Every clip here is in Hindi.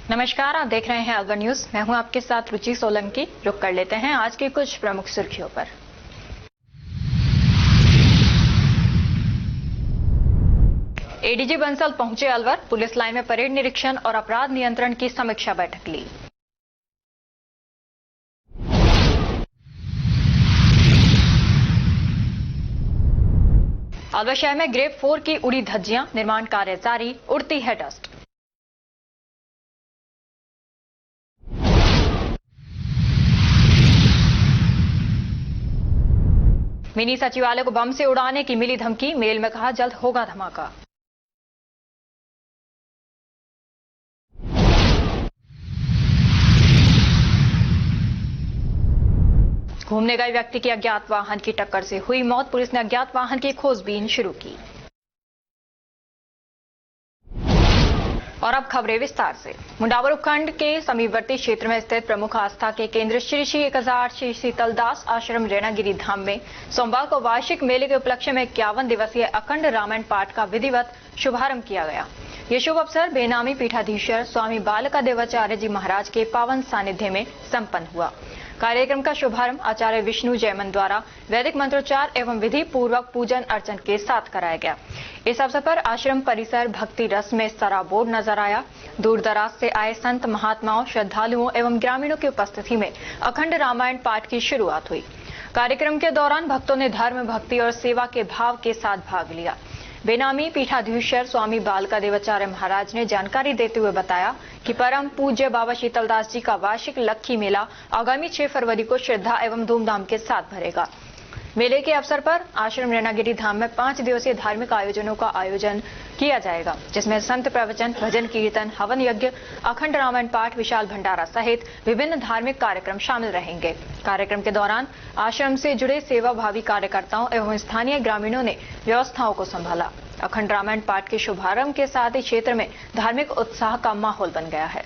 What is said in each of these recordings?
नमस्कार, आप देख रहे हैं अलवर न्यूज। मैं हूं आपके साथ रुचि सोलंकी। रुक कर लेते हैं आज की कुछ प्रमुख सुर्खियों पर। एडीजी बंसल पहुंचे अलवर, पुलिस लाइन में परेड निरीक्षण और अपराध नियंत्रण की समीक्षा बैठक ली। अलवर शहर में ग्रेप 4 की उड़ी धज्जियां, निर्माण कार्य जारी, उड़ती है डस्ट। मिनी सचिवालय को बम से उड़ाने की मिली धमकी, मेल में कहा जल्द होगा धमाका। घूमने गए व्यक्ति की अज्ञात वाहन की टक्कर से हुई मौत, पुलिस ने अज्ञात वाहन की खोजबीन शुरू की। और अब खबरें विस्तार से। मुंडावर उपखंड के समीपवर्ती क्षेत्र में स्थित प्रमुख आस्था के केंद्र श्री श्री 1000 श्री शीतलदास आश्रम रेणागिरी धाम में सोमवार को वार्षिक मेले के उपलक्ष्य में 51 दिवसीय अखंड रामायण पाठ का विधिवत शुभारंभ किया गया। ये शुभ अवसर बेनामी पीठाधीश्वर स्वामी बालका देवाचार्य जी महाराज के पावन सानिध्य में संपन्न हुआ। कार्यक्रम का शुभारंभ आचार्य विष्णु जयमन द्वारा वैदिक मंत्रोच्चार एवं विधि पूर्वक पूजन अर्चन के साथ कराया गया। इस अवसर पर आश्रम परिसर भक्ति रस में सराबोर नजर आया। दूर दराज से आए संत महात्माओं, श्रद्धालुओं एवं ग्रामीणों की उपस्थिति में अखंड रामायण पाठ की शुरुआत हुई। कार्यक्रम के दौरान भक्तों ने धर्म, भक्ति और सेवा के भाव के साथ भाग लिया। बेनामी पीठाधीश्वर स्वामी बालका देवाचार्य महाराज ने जानकारी देते हुए बताया कि परम पूज्य बाबा शीतलदास जी का वार्षिक लक्खी मेला आगामी 6 फरवरी को श्रद्धा एवं धूमधाम के साथ भरेगा। मेले के अवसर पर आश्रम रेणागिरी धाम में 5 दिवसीय धार्मिक आयोजनों का आयोजन किया जाएगा, जिसमें संत प्रवचन, भजन कीर्तन, हवन यज्ञ, अखंड रामायण पाठ, विशाल भंडारा सहित विभिन्न धार्मिक कार्यक्रम शामिल रहेंगे। कार्यक्रम के दौरान आश्रम से जुड़े सेवा भावी कार्यकर्ताओं एवं स्थानीय ग्रामीणों ने व्यवस्थाओं को संभाला। अखंड रामायण पाठ के शुभारंभ के साथ ही क्षेत्र में धार्मिक उत्साह का माहौल बन गया है।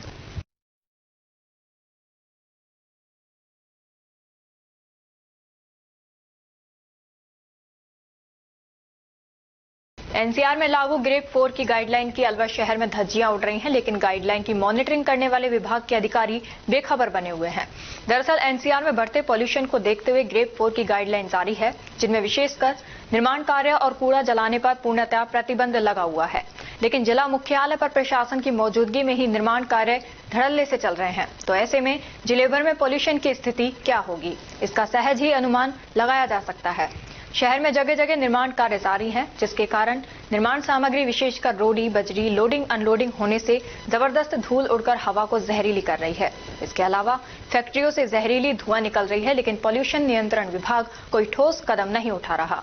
एनसीआर में लागू ग्रेप 4 की गाइडलाइन की अलवर शहर में धज्जियां उड़ रही हैं, लेकिन गाइडलाइन की मॉनिटरिंग करने वाले विभाग के अधिकारी बेखबर बने हुए हैं। दरअसल एनसीआर में बढ़ते पॉल्यूशन को देखते हुए ग्रेप 4 की गाइडलाइन जारी है, जिनमें विशेषकर निर्माण कार्य और कूड़ा जलाने पर पूर्णतः प्रतिबंध लगा हुआ है। लेकिन जिला मुख्यालय पर प्रशासन की मौजूदगी में ही निर्माण कार्य धड़ल्ले से चल रहे हैं, तो ऐसे में जिले भर में पॉल्यूशन की स्थिति क्या होगी, इसका सहज ही अनुमान लगाया जा सकता है। शहर में जगह जगह निर्माण कार्य जारी है, जिसके कारण निर्माण सामग्री विशेषकर रोडी, बजरी लोडिंग अनलोडिंग होने से जबरदस्त धूल उड़कर हवा को जहरीली कर रही है। इसके अलावा फैक्ट्रियों से जहरीली धुआं निकल रही है, लेकिन पॉल्यूशन नियंत्रण विभाग कोई ठोस कदम नहीं उठा रहा।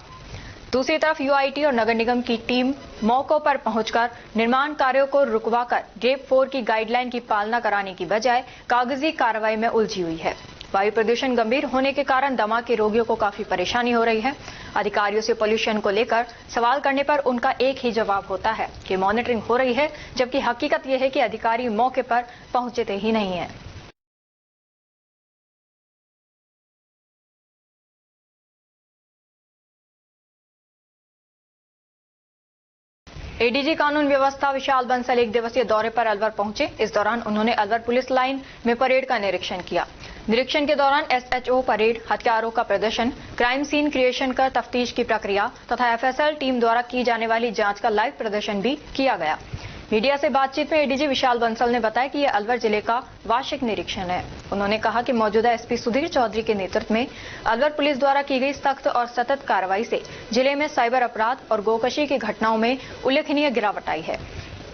दूसरी तरफ यूआईटी और नगर निगम की टीम मौकों पर पहुंचकर निर्माण कार्यों को रुकवाकर ग्रेप 4 की गाइडलाइन की पालना कराने की बजाय कागजी कार्रवाई में उलझी हुई है। वायु प्रदूषण गंभीर होने के कारण दमा के रोगियों को काफी परेशानी हो रही है। अधिकारियों से पॉल्यूशन को लेकर सवाल करने पर उनका एक ही जवाब होता है कि मॉनिटरिंग हो रही है, जबकि हकीकत यह है कि अधिकारी मौके पर पहुंचते ही नहीं है। एडीजी कानून व्यवस्था विशाल बंसल 1 दिवसीय दौरे पर अलवर पहुंचे। इस दौरान उन्होंने अलवर पुलिस लाइन में परेड का निरीक्षण किया। निरीक्षण के दौरान एसएचओ परेड, हथियारों का प्रदर्शन, क्राइम सीन क्रिएशन कर तफ्तीश की प्रक्रिया तथा एफएसएल टीम द्वारा की जाने वाली जांच का लाइव प्रदर्शन भी किया गया। मीडिया से बातचीत में एडीजी विशाल बंसल ने बताया कि यह अलवर जिले का वार्षिक निरीक्षण है। उन्होंने कहा कि मौजूदा एसपी सुधीर चौधरी के नेतृत्व में अलवर पुलिस द्वारा की गई सख्त और सतत कार्रवाई से जिले में साइबर अपराध और गोकशी की घटनाओं में उल्लेखनीय गिरावट आई है।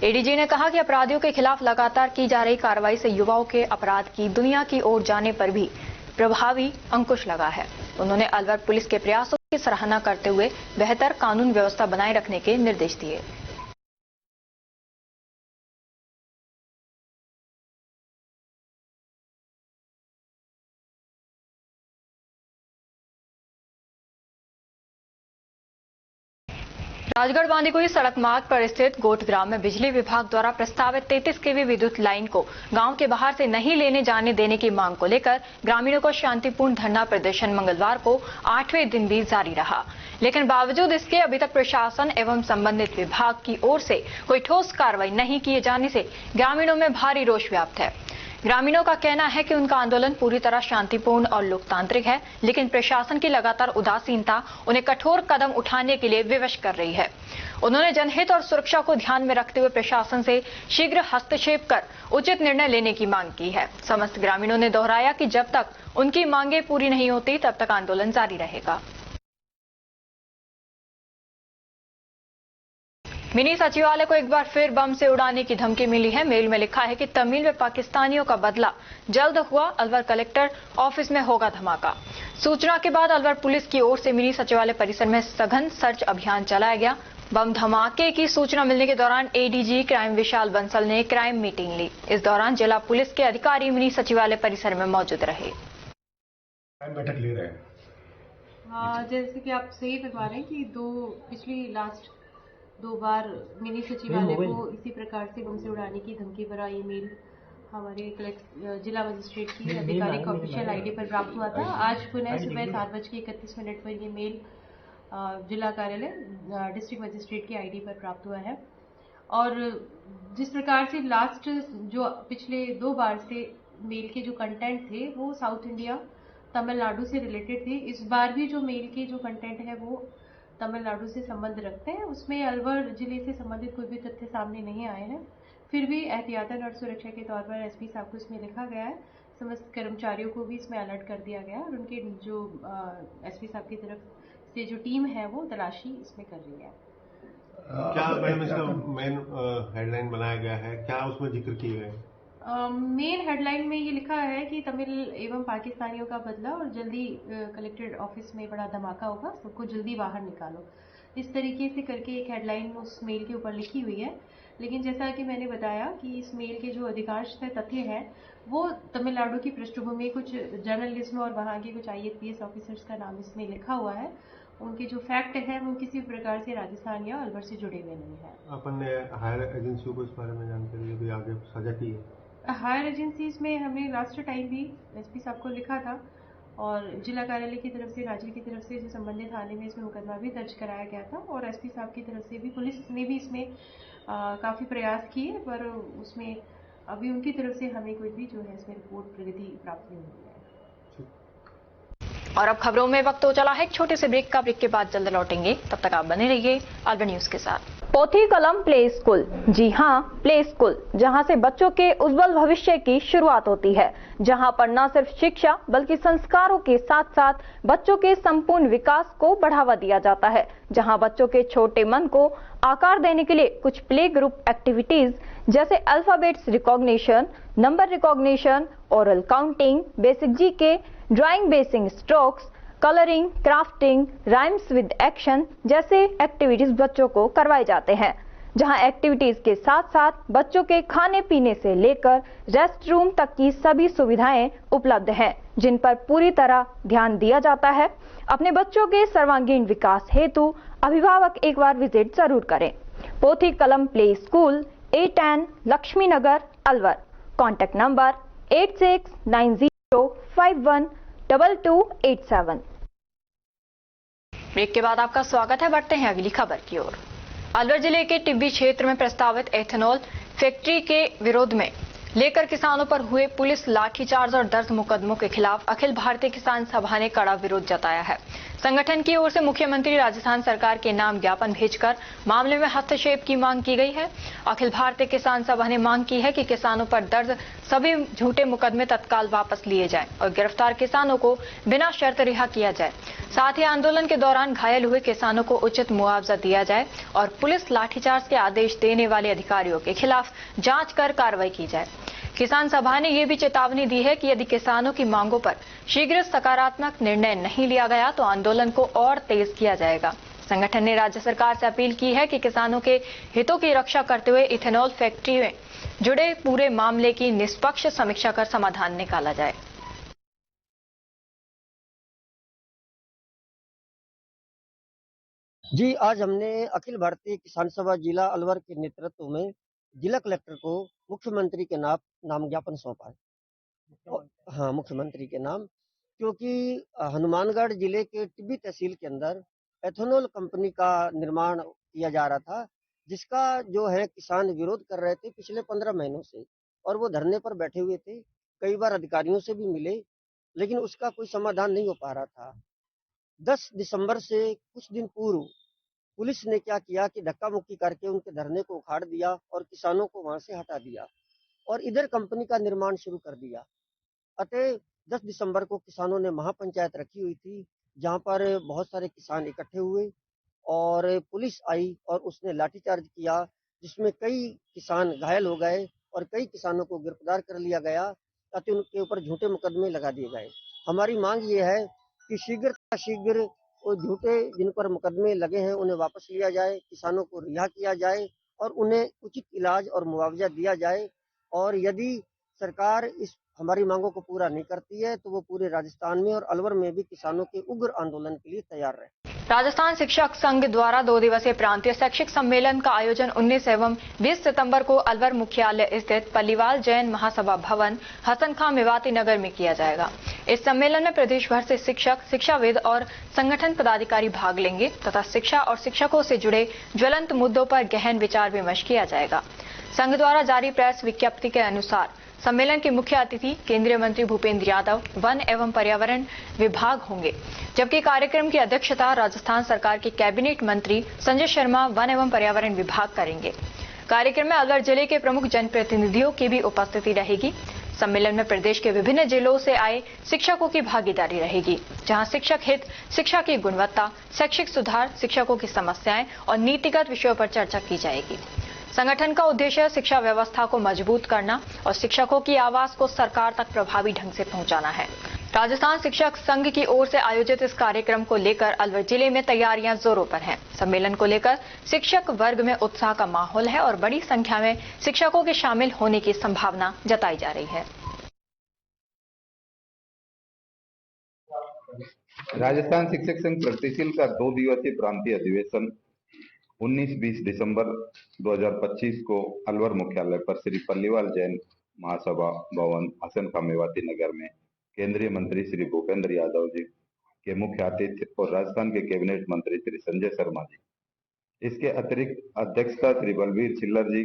एडीजी ने कहा कि अपराधियों के खिलाफ लगातार की जा रही कार्रवाई से युवाओं के अपराध की दुनिया की ओर जाने पर भी प्रभावी अंकुश लगा है। उन्होंने अलवर पुलिस के प्रयासों की सराहना करते हुए बेहतर कानून व्यवस्था बनाए रखने के निर्देश दिए। राजगढ़ बांदीकुई सड़क मार्ग पर स्थित गोट ग्राम में बिजली विभाग द्वारा प्रस्तावित 33 केवी विद्युत लाइन को गांव के बाहर से नहीं लेने जाने देने की मांग को लेकर ग्रामीणों का शांतिपूर्ण धरना प्रदर्शन मंगलवार को 8वें दिन भी जारी रहा। लेकिन बावजूद इसके अभी तक प्रशासन एवं संबंधित विभाग की ओर से कोई ठोस कार्रवाई नहीं किए जाने से ग्रामीणों में भारी रोष व्याप्त है। ग्रामीणों का कहना है कि उनका आंदोलन पूरी तरह शांतिपूर्ण और लोकतांत्रिक है, लेकिन प्रशासन की लगातार उदासीनता उन्हें कठोर कदम उठाने के लिए विवश कर रही है। उन्होंने जनहित और सुरक्षा को ध्यान में रखते हुए प्रशासन से शीघ्र हस्तक्षेप कर उचित निर्णय लेने की मांग की है। समस्त ग्रामीणों ने दोहराया कि जब तक उनकी मांगे पूरी नहीं होती तब तक आंदोलन जारी रहेगा। मिनी सचिवालय को एक बार फिर बम से उड़ाने की धमकी मिली है। मेल में लिखा है कि तमिल में पाकिस्तानियों का बदला जल्द हुआ, अलवर कलेक्टर ऑफिस में होगा धमाका। सूचना के बाद अलवर पुलिस की ओर से मिनी सचिवालय परिसर में सघन सर्च अभियान चलाया गया। बम धमाके की सूचना मिलने के दौरान एडीजी क्राइम विशाल बंसल ने क्राइम मीटिंग ली। इस दौरान जिला पुलिस के अधिकारी मिनी सचिवालय परिसर में मौजूद रहे। बैठक ले रहे हैं। जैसे कि आप सही बता रहे हैं कि पिछली लास्ट 2 बार मिनी सचिवालय को इसी प्रकार से बम से उड़ाने की धमकी भरा ईमेल हमारे जिला मजिस्ट्रेट की आधिकारिक ऑफिशियल आईडी पर प्राप्त हुआ था। आज पुनः सुबह 7:31 पर ये मेल जिला कार्यालय डिस्ट्रिक्ट मजिस्ट्रेट की आईडी पर प्राप्त हुआ है। और जिस प्रकार से लास्ट जो पिछले 2 बार से मेल के जो कंटेंट थे वो साउथ इंडिया तमिलनाडु से रिलेटेड थे, इस बार भी जो मेल के जो कंटेंट है वो तमिलनाडु से संबंध रखते हैं। उसमें अलवर जिले से संबंधित कोई भी तथ्य सामने नहीं आए हैं। फिर भी एहतियातन और सुरक्षा के तौर पर एसपी साहब को इसमें लिखा गया है। समस्त कर्मचारियों को भी इसमें अलर्ट कर दिया गया है और उनके जो एसपी साहब की तरफ से जो टीम है वो तलाशी इसमें कर रही है। क्या मैम इसका मेन हेडलाइन बनाया गया है, क्या उसमें जिक्र किए गए? मेन हेडलाइन में ये लिखा है कि तमिल एवं पाकिस्तानियों का बदला और जल्दी कलेक्टेड ऑफिस में बड़ा धमाका होगा, सबको जल्दी बाहर निकालो, इस तरीके से करके एक हेडलाइन उस मेल के ऊपर लिखी हुई है। लेकिन जैसा कि मैंने बताया कि इस मेल के जो अधिकांश तथ्य हैं वो तमिलनाडु की पृष्ठभूमि, कुछ जर्नलिज्म और वहाँ के कुछ IAS ऑफिसर्स का नाम इसमें लिखा हुआ है। उनके जो फैक्ट है वो किसी प्रकार से राजस्थान या अलवर से जुड़े हुए नहीं है। अपन ने हायर एजेंसियों को इस बारे में जानकारी अभी आगे साझा की है? हायर एजेंसीज में हमने लास्ट टाइम भी एसपी साहब को लिखा था और जिला कार्यालय की तरफ से, राज्य की तरफ से जो संबंधित थाने में इसमें मुकदमा भी दर्ज कराया गया था और एसपी साहब की तरफ से भी पुलिस ने भी इसमें काफ़ी प्रयास किए, पर उसमें अभी उनकी तरफ से हमें कोई भी जो है इसमें रिपोर्ट प्रगति प्राप्त नहीं हुई है। और अब खबरों में वक्त हो चला है एक छोटे से ब्रेक का। ब्रेक के बाद जल्द लौटेंगे, तब तक आप बने रहिए अलवर न्यूज के साथ। पोथी कलम प्ले स्कूल, जी हाँ प्ले स्कूल, जहाँ से बच्चों के उज्जवल भविष्य की शुरुआत होती है, जहाँ पर न सिर्फ शिक्षा बल्कि संस्कारों के साथ साथ बच्चों के संपूर्ण विकास को बढ़ावा दिया जाता है, जहाँ बच्चों के छोटे मन को आकार देने के लिए कुछ प्ले ग्रुप एक्टिविटीज जैसे alphabets recognition, number recognition, oral counting, basic GK, drawing basic strokes, colouring, crafting, rhymes with action जैसे एक्टिविटीज बच्चों को करवाए जाते हैं, जहां एक्टिविटीज के साथ साथ बच्चों के खाने पीने से लेकर रेस्ट रूम तक की सभी सुविधाएं उपलब्ध हैं, जिन पर पूरी तरह ध्यान दिया जाता है। अपने बच्चों के सर्वांगीण विकास हेतु अभिभावक एक बार विजिट जरूर करें। Pothi Kalam play school, A10 Lakshmi Nagar, Alwar. Contact number 8690512287। Break के बाद आपका स्वागत है। बढ़ते हैं अगली खबर की ओर। अलवर जिले के टिब्बी क्षेत्र में प्रस्तावित एथेनॉल फैक्ट्री के विरोध में लेकर किसानों पर हुए पुलिस लाठीचार्ज और दर्ज मुकदमों के खिलाफ अखिल भारतीय किसान सभा ने कड़ा विरोध जताया है। संगठन की ओर से मुख्यमंत्री राजस्थान सरकार के नाम ज्ञापन भेजकर मामले में हस्तक्षेप की मांग की गई है। अखिल भारतीय किसान सभा ने मांग की है कि किसानों पर दर्ज सभी झूठे मुकदमे तत्काल वापस लिए जाएं और गिरफ्तार किसानों को बिना शर्त रिहा किया जाए। साथ ही आंदोलन के दौरान घायल हुए किसानों को उचित मुआवजा दिया जाए और पुलिस लाठीचार्ज के आदेश देने वाले अधिकारियों के खिलाफ जांच कर कार्रवाई की जाए। किसान सभा ने यह भी चेतावनी दी है कि यदि किसानों की मांगों पर शीघ्र सकारात्मक निर्णय नहीं लिया गया तो आंदोलन को और तेज किया जाएगा। संगठन ने राज्य सरकार से अपील की है कि किसानों के हितों की रक्षा करते हुए इथेनॉल फैक्ट्री में जुड़े पूरे मामले की निष्पक्ष समीक्षा कर समाधान निकाला जाए। जी, आज हमने अखिल भारतीय किसान सभा जिला अलवर के नेतृत्व में जिला कलेक्टर को मुख्यमंत्री के नाम ज्ञापन सौंपा है। हाँ, मुख्यमंत्री के नाम, क्योंकि हनुमानगढ़ जिले के टिब्बी तहसील के अंदर एथेनॉल कंपनी का निर्माण किया जा रहा था, जिसका जो है किसान विरोध कर रहे थे पिछले 15 महीनों से, और वो धरने पर बैठे हुए थे। कई बार अधिकारियों से भी मिले, लेकिन उसका कोई समाधान नहीं हो पा रहा था। 10 दिसंबर से कुछ दिन पूर्व पुलिस ने क्या किया कि धक्का मुक्की करके उनके धरने को उखाड़ दिया और किसानों को वहां से हटा दिया और इधर कंपनी का निर्माण शुरू कर दिया। अतः 10 दिसंबर को किसानों ने महापंचायत रखी हुई थी, जहां पर बहुत सारे किसान इकट्ठे हुए और पुलिस आई और उसने लाठीचार्ज किया, जिसमें कई किसान घायल हो गए और कई किसानों को गिरफ्तार कर लिया गया, ताकि उनके ऊपर झूठे मुकदमे लगा दिए गए। हमारी मांग ये है कि शीघ्र वो झूठे जिन पर मुकदमे लगे हैं उन्हें वापस लिया जाए, किसानों को रिहा किया जाए और उन्हें उचित इलाज और मुआवजा दिया जाए। और यदि सरकार इस हमारी मांगों को पूरा नहीं करती है तो वो पूरे राजस्थान में और अलवर में भी किसानों के उग्र आंदोलन के लिए तैयार रहे। राजस्थान शिक्षक संघ द्वारा 2 दिवसीय प्रांतीय शैक्षिक सम्मेलन का आयोजन 19 एवं 20 सितंबर को अलवर मुख्यालय स्थित पल्लीवाल जैन महासभा भवन हसन खां मेवाती नगर में किया जाएगा। इस सम्मेलन में प्रदेश भर से शिक्षक, शिक्षाविद और संगठन पदाधिकारी भाग लेंगे तथा शिक्षा और शिक्षकों से जुड़े ज्वलंत मुद्दों पर गहन विचार विमर्श किया जाएगा। संघ द्वारा जारी प्रेस विज्ञप्ति के अनुसार सम्मेलन के मुख्य अतिथि केंद्रीय मंत्री भूपेंद्र यादव वन एवं पर्यावरण विभाग होंगे, जबकि कार्यक्रम की अध्यक्षता राजस्थान सरकार के कैबिनेट मंत्री संजय शर्मा वन एवं पर्यावरण विभाग करेंगे। कार्यक्रम में अलवर जिले के प्रमुख जनप्रतिनिधियों की भी उपस्थिति रहेगी। सम्मेलन में प्रदेश के विभिन्न जिलों से आए शिक्षकों की भागीदारी रहेगी, जहां शिक्षक हित, शिक्षा की गुणवत्ता, शैक्षिक सुधार, शिक्षकों की समस्याएं और नीतिगत विषयों पर चर्चा की जाएगी। संगठन का उद्देश्य शिक्षा व्यवस्था को मजबूत करना और शिक्षकों की आवाज को सरकार तक प्रभावी ढंग से पहुंचाना है। राजस्थान शिक्षक संघ की ओर से आयोजित इस कार्यक्रम को लेकर अलवर जिले में तैयारियां जोरों पर हैं। सम्मेलन को लेकर शिक्षक वर्ग में उत्साह का माहौल है और बड़ी संख्या में शिक्षकों के शामिल होने की संभावना जताई जा रही है। राजस्थान शिक्षक संघ प्रगतिशील का 2 दिवसीय प्रांतीय अधिवेशन 19-20 दिसंबर 2025 को अलवर मुख्यालय पर श्री पल्लीवाल जैन महासभा भवन हसन खां मेवाती नगर में केंद्रीय मंत्री श्री भूपेंद्र यादव जी के मुख्य अतिथि और राजस्थान के कैबिनेट मंत्री श्री संजय शर्मा जी, इसके अतिरिक्त अध्यक्षता श्री बलबीर छिल्लर जी,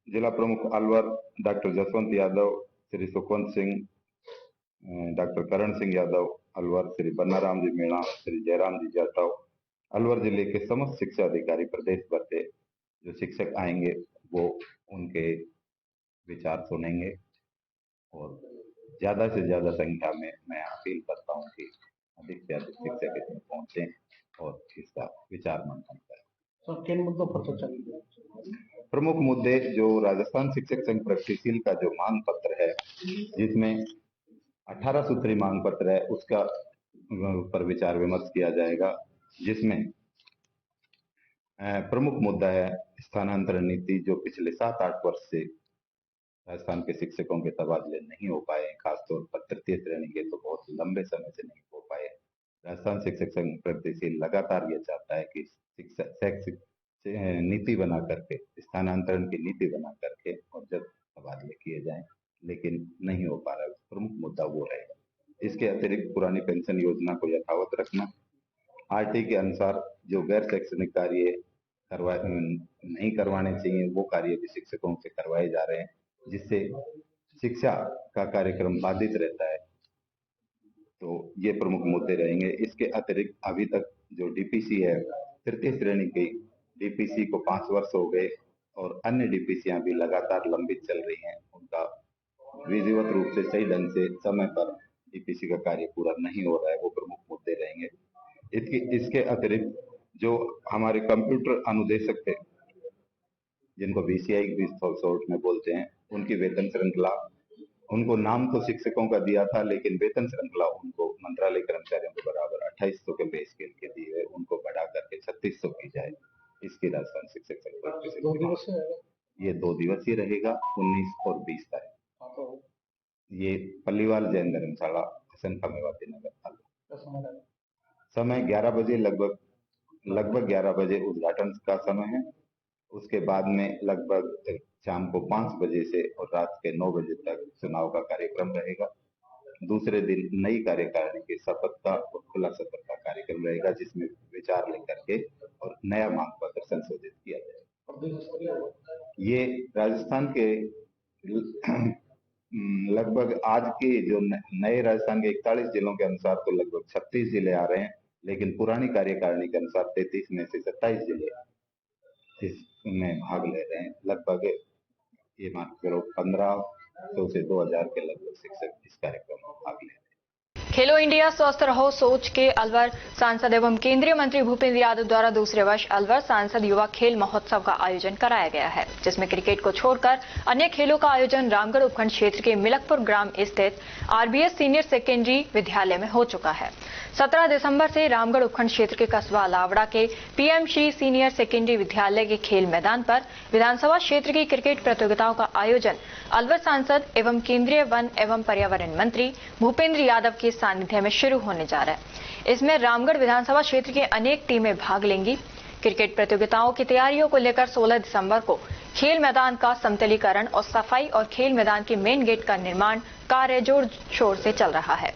जिला प्रमुख अलवर डॉक्टर जसवंत यादव, श्री सुखवंत सिंह, डॉक्टर करण सिंह यादव अलवर, श्री बन्नाराम जी मीणा, श्री जयराम जी जाटव, अलवर जिले के समस्त शिक्षा अधिकारी प्रदेश भर से जो शिक्षक आएंगे वो उनके विचार सुनेंगे और ज्यादा से ज्यादा संख्या में मैं अपील करता हूं कि अधिक से अधिक शिक्षक इसमें पहुंचे और इसका विचार मंथन करें। किन मुद्दों पर चर्चा की? प्रमुख मुद्दे जो राजस्थान शिक्षक संघ प्रगतिशील का जो मांग पत्र है, जिसमें 18 सूत्री मांग पत्र है, उसका पर विचार विमर्श किया जाएगा, जिसमें प्रमुख मुद्दा है स्थानांतरण नीति, जो पिछले 7-8 वर्ष से राजस्थान के शिक्षकों के तबादले नहीं हो पाए, खासतौर पर तृतीय श्रेणी के तो बहुत लंबे समय से नहीं हो पाए। राजस्थान शिक्षक संघ प्रगतिशील लगातार ये चाहता है कि शिक्षा शैक्षिक नीति बना करके, स्थानांतरण की नीति बना करके और जब तबादले किए जाएं, लेकिन नहीं हो पा रहा है। प्रमुख मुद्दा वो रहेगा। इसके अतिरिक्त पुरानी पेंशन योजना को यथावत रखना, आरटी के अनुसार जो गैर शैक्षणिक कार्य नहीं करवाने चाहिए वो कार्य भी शिक्षकों से करवाए जा रहे हैं, जिससे शिक्षा का कार्यक्रम बाधित रहता है। तो ये प्रमुख मुद्दे रहेंगे। इसके अतिरिक्त अभी तक जो डीपीसी है, तृतीय श्रेणी की डीपीसी को 5 वर्ष हो गए और अन्य डीपीसीयां भी लगातार लंबित चल रही हैं। उनका विधिवत रूप से सही ढंग से समय पर डीपीसी का कार्य पूरा नहीं हो रहा है, वो प्रमुख मुद्दे रहेंगे। इसके अतिरिक्त जो हमारे कंप्यूटर अनुदेशक थे, जिनको बीसीआई भी शॉर्ट में बोलते हैं, उनकी वेतन श्रृंखला, उनको नाम तो शिक्षकों का दिया था, लेकिन वेतन श्रृंखला उनको मंत्रालय कर्मचारियों के बराबर 2800 के पे स्केल के दिए, उनको बढ़ा करके 3600 की जाए। इसकी राजस्थान शिक्षक संघ ये 2 दिवसीय रहेगा, 19 और 20 तारीख। ये पल्लीवाल जैन धर्मशाला हसन खां मेवाती नगर। समय 11 बजे लगभग 11 बजे उद्घाटन का समय है। उसके बाद में लगभग शाम को 5 बजे से और रात के 9 बजे तक चुनाव का कार्यक्रम रहेगा। दूसरे दिन नई कार्यकारिणी के शपथ का और खुला सत्र का कार्यक्रम रहेगा, जिसमें विचार लेकर के और नया मांग पत्र संशोधित किया जाएगा। ये राजस्थान के लगभग आज के जो नए राजस्थान के 41 जिलों के अनुसार तो लगभग 36 जिले आ रहे हैं, लेकिन पुरानी कार्यकारिणी के अनुसार 33 में से 27 जिले इसमें भाग ले रहे हैं। लगभग ये मान करो 1500 से 2000 के लगभग शिक्षक इस कार्यक्रम में भाग ले रहे हैं। खेलो इंडिया स्वस्थ रहो सोच के अलवर सांसद एवं केंद्रीय मंत्री भूपेंद्र यादव द्वारा दूसरे वर्ष अलवर सांसद युवा खेल महोत्सव का आयोजन कराया गया है, जिसमें क्रिकेट को छोड़कर अन्य खेलों का आयोजन रामगढ़ उपखंड क्षेत्र के मिलकपुर ग्राम स्थित आरबीएस सीनियर सेकेंडरी विद्यालय में हो चुका है। 17 दिसंबर से रामगढ़ उपखंड क्षेत्र के कस्बा लावड़ा के पीएमसी सीनियर सेकेंडरी विद्यालय के खेल मैदान पर विधानसभा क्षेत्र की क्रिकेट प्रतियोगिताओं का आयोजन अलवर सांसद एवं केंद्रीय वन एवं पर्यावरण मंत्री भूपेंद्र यादव के सानिध्य में शुरू होने जा रहा है। इसमें रामगढ़ विधानसभा क्षेत्र की अनेक टीमें भाग लेंगी। क्रिकेट प्रतियोगिताओं की तैयारियों को लेकर 16 दिसंबर को खेल मैदान का समतलीकरण और सफाई और खेल मैदान के मेन गेट का निर्माण कार्य जोर शोर से चल रहा है,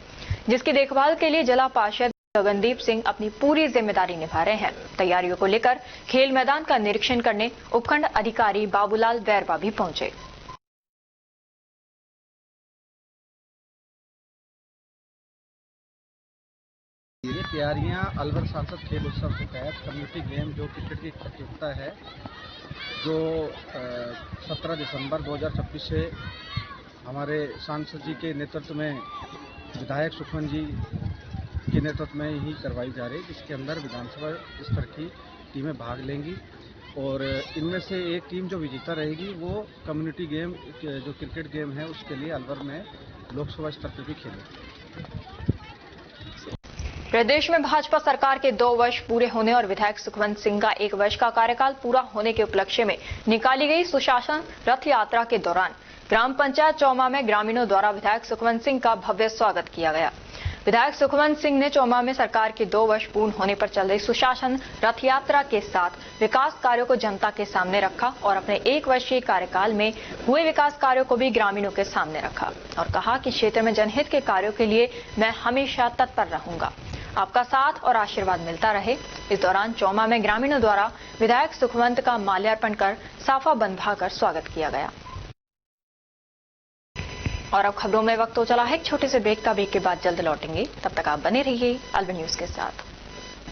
जिसकी देखभाल के लिए जिला पार्षद गगनदीप सिंह अपनी पूरी जिम्मेदारी निभा रहे हैं। तैयारियों को लेकर खेल मैदान का निरीक्षण करने उपखंड अधिकारी बाबूलाल बैरवा भी पहुंचे। ये तैयारियां अलवर सांसद खेल उत्सव के तहत कम्युनिटी गेम जो क्रिकेट की प्रतियोगिता है, जो 17 दिसंबर 2026 से हमारे सांसद जी के नेतृत्व में विधायक सुखमन जी के नेतृत्व में ही करवाई जा रही है, जिसके अंदर विधानसभा स्तर की टीमें भाग लेंगी और इनमें से एक टीम जो विजेता रहेगी वो कम्युनिटी गेम जो क्रिकेट गेम है उसके लिए अलवर में लोकसभा स्तर पर भी खेलेगी। प्रदेश में भाजपा सरकार के 2 वर्ष पूरे होने और विधायक सुखवंत सिंह का 1 वर्ष का कार्यकाल पूरा होने के उपलक्ष्य में निकाली गई सुशासन रथ यात्रा के दौरान ग्राम पंचायत चौमा में ग्रामीणों द्वारा विधायक सुखवंत सिंह का भव्य स्वागत किया गया। विधायक सुखवंत सिंह ने चौमा में सरकार के 2 वर्ष पूर्ण होने पर चल रही सुशासन रथ यात्रा के साथ विकास कार्यों को जनता के सामने रखा और अपने 1 वर्षीय कार्यकाल में हुए विकास कार्यों को भी ग्रामीणों के सामने रखा और कहा कि क्षेत्र में जनहित के कार्यों के लिए मैं हमेशा तत्पर रहूंगा। आपका साथ और आशीर्वाद मिलता रहे। इस दौरान चौमा में ग्रामीणों द्वारा विधायक सुखवंत का माल्यार्पण कर साफा बंधवाकर स्वागत किया गया। और अब खबरों में वक्त हो चला है एक छोटे से ब्रेक का। ब्रेक के बाद जल्द लौटेंगे, तब तक आप बने रहिए अलवर न्यूज के साथ।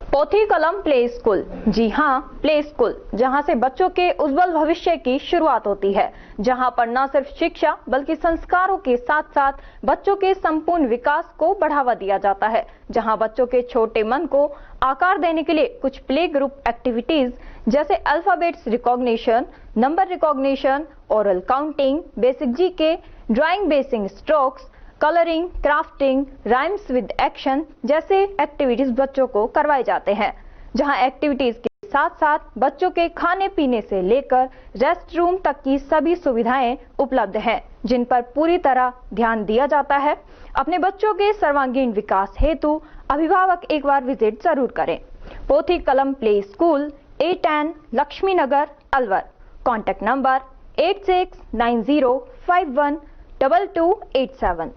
पोथी कलम प्ले स्कूल, जी हां, प्ले स्कूल, जहां से बच्चों के उज्जवल भविष्य की शुरुआत होती है, जहां पर न सिर्फ शिक्षा बल्कि संस्कारों के साथ साथ बच्चों के संपूर्ण विकास को बढ़ावा दिया जाता है, जहां बच्चों के छोटे मन को आकार देने के लिए कुछ प्ले ग्रुप एक्टिविटीज जैसे alphabets recognition, number recognition, oral counting, basic GK, drawing basic strokes, colouring, crafting, rhymes with action जैसे एक्टिविटीज बच्चों को करवाए जाते हैं, जहां एक्टिविटीज के साथ साथ बच्चों के खाने पीने से लेकर रेस्ट रूम तक की सभी सुविधाएं उपलब्ध हैं, जिन पर पूरी तरह ध्यान दिया जाता है। अपने बच्चों के सर्वांगीण विकास हेतु अभिभावक एक बार विजिट जरूर करें। Pothi Kalam play school, A10 Lakshmi Nagar, Alwar. Contact number 8690512287।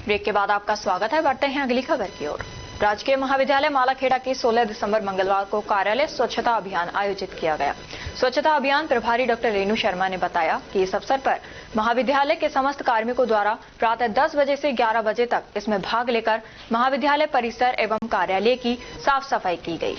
Break के बाद आपका स्वागत है। बढ़ते हैं अगली खबर की ओर। राजकीय महाविद्यालय मालाखेड़ा के 16 दिसंबर मंगलवार को कार्यालय स्वच्छता अभियान आयोजित किया गया। स्वच्छता अभियान प्रभारी डॉक्टर रेणु शर्मा ने बताया कि इस अवसर पर महाविद्यालय के समस्त कार्मिकों द्वारा प्रातः 10 बजे से 11 बजे तक इसमें भाग लेकर महाविद्यालय परिसर एवं कार्यालय की साफ सफाई की गई।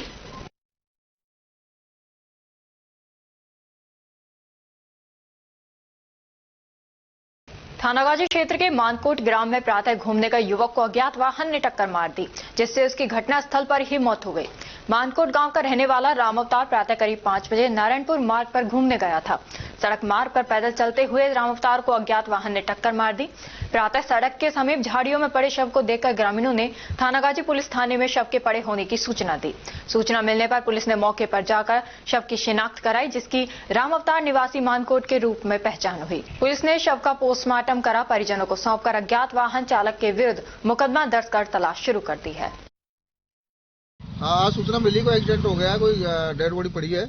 थानागाजी क्षेत्र के मानकोट ग्राम में प्रातः घूमने का युवक को अज्ञात वाहन ने टक्कर मार दी, जिससे उसकी घटनास्थल पर ही मौत हो गई। मानकोट गांव का रहने वाला राम अवतार प्रातः करीब 5 बजे नारायणपुर मार्ग पर घूमने गया था। सड़क मार्ग पर पैदल चलते हुए राम अवतार को अज्ञात वाहन ने टक्कर मार दी। प्रातः सड़क के समीप झाड़ियों में पड़े शव को देखकर ग्रामीणों ने थानागाजी पुलिस थाने में शव के पड़े होने की सूचना दी। सूचना मिलने पर पुलिस ने मौके पर जाकर शव की शिनाख्त कराई, जिसकी राम अवतार निवासी मानकोट के रूप में पहचान हुई। पुलिस ने शव का पोस्टमार्टम करा, परिजनों को सौंपकर अज्ञात वाहन चालक के विरुद्ध मुकदमा दर्ज कर तलाश शुरू कर दी है। हाँ, आज सूचना मिली कोई एक्सीडेंट हो गया है, कोई डेड बॉडी पड़ी है।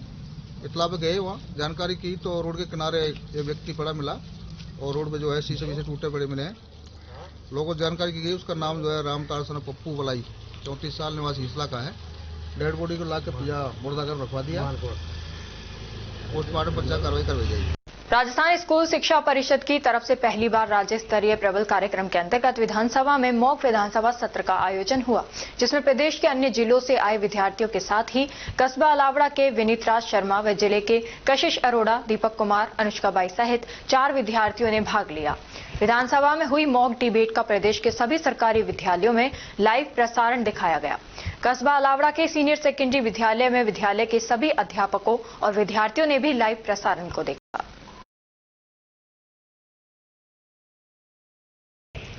इतला पे गए, वहाँ जानकारी की तो रोड के किनारे एक व्यक्ति पड़ा मिला और रोड पे जो है शीशे विशे टूटे पड़े मिले हैं। लोगों को जानकारी की गई, उसका नाम जो है रामताल सन पप्पू बलाई 34 साल निवासी हिसला का है। डेड बॉडी को लाकर पिया मुर्दाघर रखवा दिया, पोस्टमार्टम पर्चा कार्रवाई करवाई जाएगी। राजस्थान स्कूल शिक्षा परिषद की तरफ से पहली बार राज्य स्तरीय प्रबल कार्यक्रम के अंतर्गत विधानसभा में मॉक विधानसभा सत्र का आयोजन हुआ, जिसमें प्रदेश के अन्य जिलों से आए विद्यार्थियों के साथ ही कस्बा अलावड़ा के विनीत राज शर्मा व जिले के कशिश अरोड़ा, दीपक कुमार, अनुष्का बाई सहित 4 विद्यार्थियों ने भाग लिया। विधानसभा में हुई मॉक डिबेट का प्रदेश के सभी सरकारी विद्यालयों में लाइव प्रसारण दिखाया गया। कस्बा अलावड़ा के सीनियर सेकेंडरी विद्यालय में विद्यालय के सभी अध्यापकों और विद्यार्थियों ने भी लाइव प्रसारण को देखा।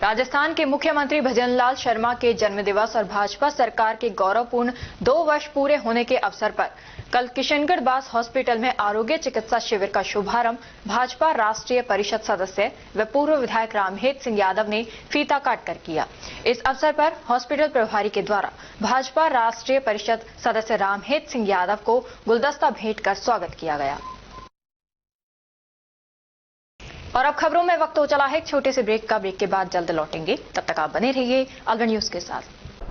राजस्थान के मुख्यमंत्री भजनलाल शर्मा के जन्मदिवस और भाजपा सरकार के गौरवपूर्ण 2 वर्ष पूरे होने के अवसर पर कल किशनगढ़ बास हॉस्पिटल में आरोग्य चिकित्सा शिविर का शुभारंभ भाजपा राष्ट्रीय परिषद सदस्य व पूर्व विधायक रामहेत सिंह यादव ने फीता काटकर किया। इस अवसर पर हॉस्पिटल प्रभारी के द्वारा भाजपा राष्ट्रीय परिषद सदस्य रामहेत सिंह यादव को गुलदस्ता भेंट कर स्वागत किया गया। और अब खबरों में वक्त हो चला है एक छोटे से ब्रेक का। ब्रेक के बाद जल्द लौटेंगे, तब तक आप बने रहिए अलवर न्यूज के साथ।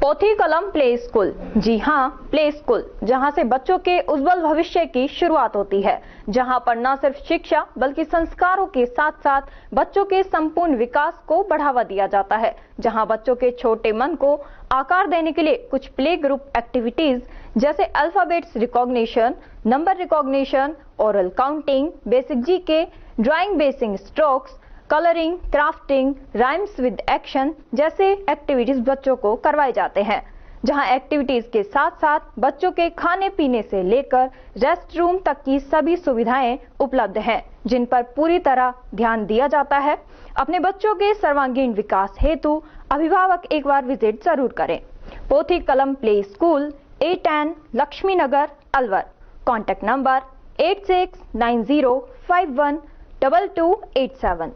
पोथी कलम प्ले स्कूल, जी हां, प्ले स्कूल, जहां से बच्चों के उज्जवल भविष्य की शुरुआत होती है, जहां पर न सिर्फ शिक्षा बल्कि संस्कारों के साथ साथ बच्चों के संपूर्ण विकास को बढ़ावा दिया जाता है, जहां बच्चों के छोटे मन को आकार देने के लिए कुछ प्ले ग्रुप एक्टिविटीज जैसे alphabets recognition, number recognition, oral counting, basic GK, drawing basic strokes, colouring, crafting, rhymes with action जैसे एक्टिविटीज बच्चों को करवाए जाते हैं, जहां एक्टिविटीज के साथ साथ बच्चों के खाने पीने से लेकर रेस्ट रूम तक की सभी सुविधाएं उपलब्ध हैं, जिन पर पूरी तरह ध्यान दिया जाता है। अपने बच्चों के सर्वांगीण विकास हेतु अभिभावक एक बार विजिट जरूर करें। Pothi Kalam play school, A10 Lakshmi Nagar, Alwar. Contact number 8690512287।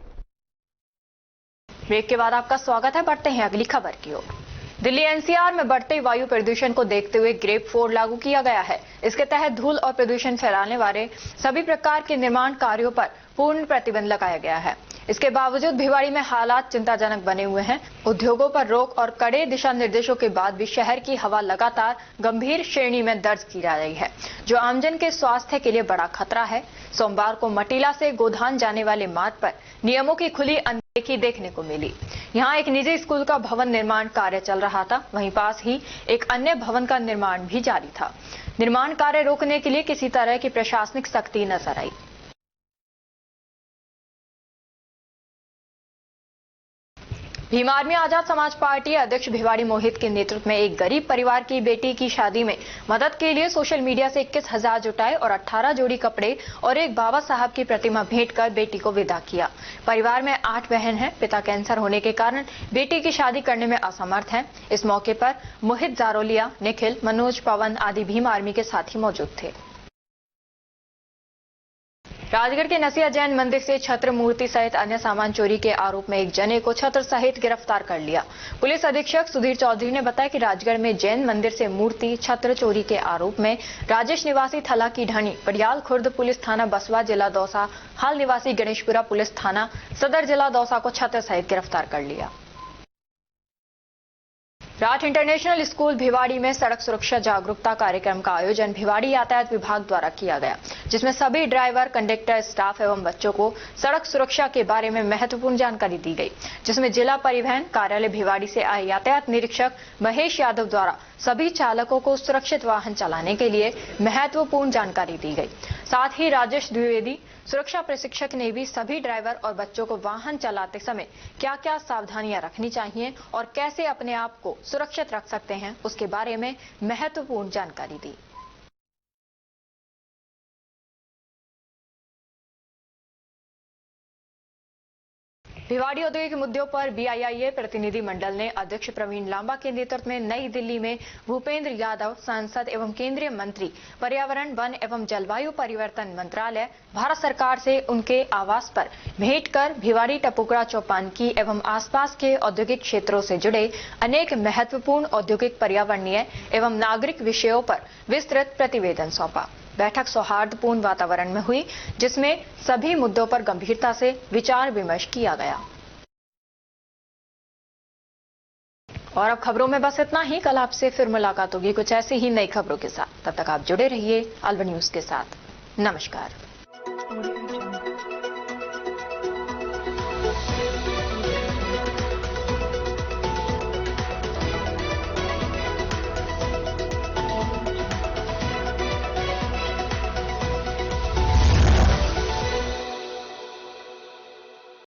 Break के बाद आपका स्वागत है। बढ़ते हैं अगली खबर की ओर। दिल्ली एनसीआर में बढ़ते वायु प्रदूषण को देखते हुए ग्रेप 4 लागू किया गया है। इसके तहत धूल और प्रदूषण फैलाने वाले सभी प्रकार के निर्माण कार्यों पर पूर्ण प्रतिबंध लगाया गया है। इसके बावजूद भिवाड़ी में हालात चिंताजनक बने हुए हैं। उद्योगों पर रोक और कड़े दिशा निर्देशों के बाद भी शहर की हवा लगातार गंभीर श्रेणी में दर्ज की जा रही है, जो आमजन के स्वास्थ्य के लिए बड़ा खतरा है। सोमवार को मटीला से गोधान जाने वाले मार्ग पर नियमों की खुली अनदेखी देखने को मिली। यहाँ एक निजी स्कूल का भवन निर्माण कार्य चल रहा था, वहीं पास ही एक अन्य भवन का निर्माण भी जारी था। निर्माण कार्य रोकने के लिए किसी तरह की प्रशासनिक सख्ती नजर आई। भीम आर्मी आजाद समाज पार्टी अध्यक्ष भिवाड़ी मोहित के नेतृत्व में एक गरीब परिवार की बेटी की शादी में मदद के लिए सोशल मीडिया से 21,000 जुटाए और 18 जोड़ी कपड़े और एक बाबा साहब की प्रतिमा भेंट कर बेटी को विदा किया। परिवार में 8 बहन हैं। पिता कैंसर होने के कारण बेटी की शादी करने में असमर्थ हैं। इस मौके पर मोहित जारोलिया, निखिल, मनोज, पवन आदि भीम आर्मी के साथी मौजूद थे। राजगढ़ के नसिया जैन मंदिर से छत्र मूर्ति सहित अन्य सामान चोरी के आरोप में एक जने को छत्र सहित गिरफ्तार कर लिया। पुलिस अधीक्षक सुधीर चौधरी ने बताया कि राजगढ़ में जैन मंदिर से मूर्ति छत्र चोरी के आरोप में राजेश निवासी थला की ढाणी, पडियाल खुर्द पुलिस थाना बसवा जिला दौसा, हाल निवासी गणेशपुरा पुलिस थाना सदर जिला दौसा को छत्र सहित गिरफ्तार कर लिया। राठ इंटरनेशनल स्कूल भिवाड़ी में सड़क सुरक्षा जागरूकता कार्यक्रम का आयोजन भिवाड़ी यातायात विभाग द्वारा किया गया, जिसमें सभी ड्राइवर, कंडक्टर, स्टाफ एवं बच्चों को सड़क सुरक्षा के बारे में महत्वपूर्ण जानकारी दी गई, जिसमें जिला परिवहन कार्यालय भिवाड़ी से आए यातायात निरीक्षक महेश यादव द्वारा सभी चालकों को सुरक्षित वाहन चलाने के लिए महत्वपूर्ण जानकारी दी गई। साथ ही राजेश द्विवेदी सुरक्षा प्रशिक्षक ने भी सभी ड्राइवर और बच्चों को वाहन चलाते समय क्या क्या सावधानियां रखनी चाहिए और कैसे अपने आप को सुरक्षित रख सकते हैं, उसके बारे में महत्वपूर्ण जानकारी दी। भिवाड़ी औद्योगिक मुद्दों पर बीआईआईए प्रतिनिधि मंडल ने अध्यक्ष प्रवीण लांबा के नेतृत्व में नई दिल्ली में भूपेंद्र यादव, सांसद एवं केंद्रीय मंत्री, पर्यावरण, वन एवं जलवायु परिवर्तन मंत्रालय, भारत सरकार से उनके आवास पर भेंट कर भिवाड़ी, टपुकड़ा, चौपानकी एवं आसपास के औद्योगिक क्षेत्रों से जुड़े अनेक महत्वपूर्ण औद्योगिक, पर्यावरणीय एवं नागरिक विषयों पर विस्तृत प्रतिवेदन सौंपा। बैठक सौहार्दपूर्ण वातावरण में हुई, जिसमें सभी मुद्दों पर गंभीरता से विचार विमर्श किया गया। और अब खबरों में बस इतना ही। कल आपसे फिर मुलाकात होगी कुछ ऐसी ही नई खबरों के साथ। तब तक आप जुड़े रहिए अलवर न्यूज के साथ। नमस्कार।